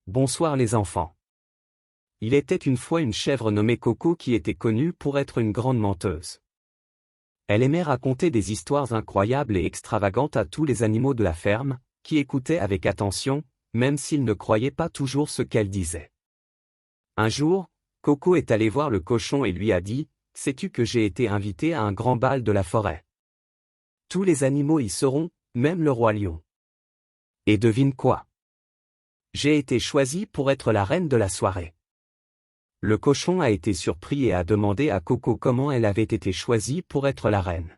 Bonsoir les enfants. Il était une fois une chèvre nommée Coco qui était connue pour être une grande menteuse. Elle aimait raconter des histoires incroyables et extravagantes à tous les animaux de la ferme, qui écoutaient avec attention, même s'ils ne croyaient pas toujours ce qu'elle disait. Un jour, Coco est allé voir le cochon et lui a dit « Sais-tu que j'ai été invité à un grand bal de la forêt? Tous les animaux y seront, même le roi lion. Et devine quoi? J'ai été choisie pour être la reine de la soirée. » Le cochon a été surpris et a demandé à Coco comment elle avait été choisie pour être la reine.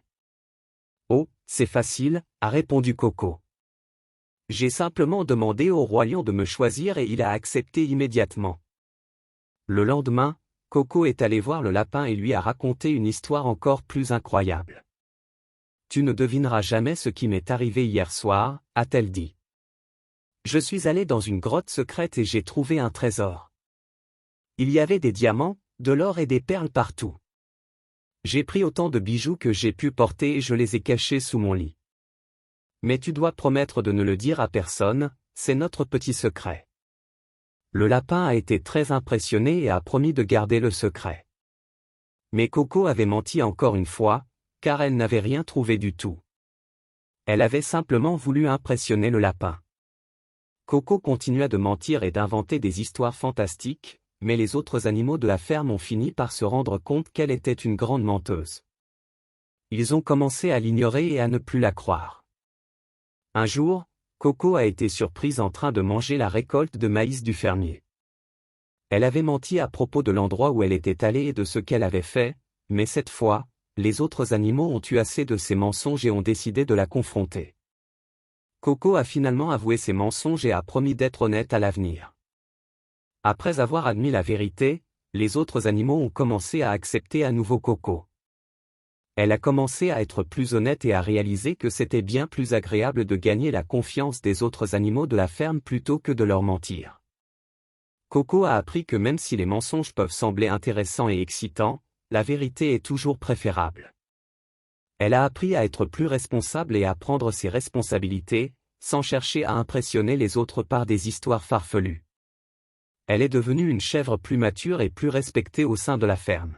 « Oh, c'est facile, » a répondu Coco. « J'ai simplement demandé au roi lion de me choisir et il a accepté immédiatement. » Le lendemain, Coco est allé voir le lapin et lui a raconté une histoire encore plus incroyable. « Tu ne devineras jamais ce qui m'est arrivé hier soir, » a-t-elle dit. « Je suis allé dans une grotte secrète et j'ai trouvé un trésor. Il y avait des diamants, de l'or et des perles partout. J'ai pris autant de bijoux que j'ai pu porter et je les ai cachés sous mon lit. Mais tu dois promettre de ne le dire à personne, c'est notre petit secret. » Le lapin a été très impressionné et a promis de garder le secret. Mais Coco avait menti encore une fois, car elle n'avait rien trouvé du tout. Elle avait simplement voulu impressionner le lapin. Coco continua de mentir et d'inventer des histoires fantastiques, mais les autres animaux de la ferme ont fini par se rendre compte qu'elle était une grande menteuse. Ils ont commencé à l'ignorer et à ne plus la croire. Un jour, Coco a été surprise en train de manger la récolte de maïs du fermier. Elle avait menti à propos de l'endroit où elle était allée et de ce qu'elle avait fait, mais cette fois, les autres animaux ont eu assez de ses mensonges et ont décidé de la confronter. Coco a finalement avoué ses mensonges et a promis d'être honnête à l'avenir. Après avoir admis la vérité, les autres animaux ont commencé à accepter à nouveau Coco. Elle a commencé à être plus honnête et à réaliser que c'était bien plus agréable de gagner la confiance des autres animaux de la ferme plutôt que de leur mentir. Coco a appris que même si les mensonges peuvent sembler intéressants et excitants, la vérité est toujours préférable. Elle a appris à être plus responsable et à prendre ses responsabilités, sans chercher à impressionner les autres par des histoires farfelues. Elle est devenue une chèvre plus mature et plus respectée au sein de la ferme.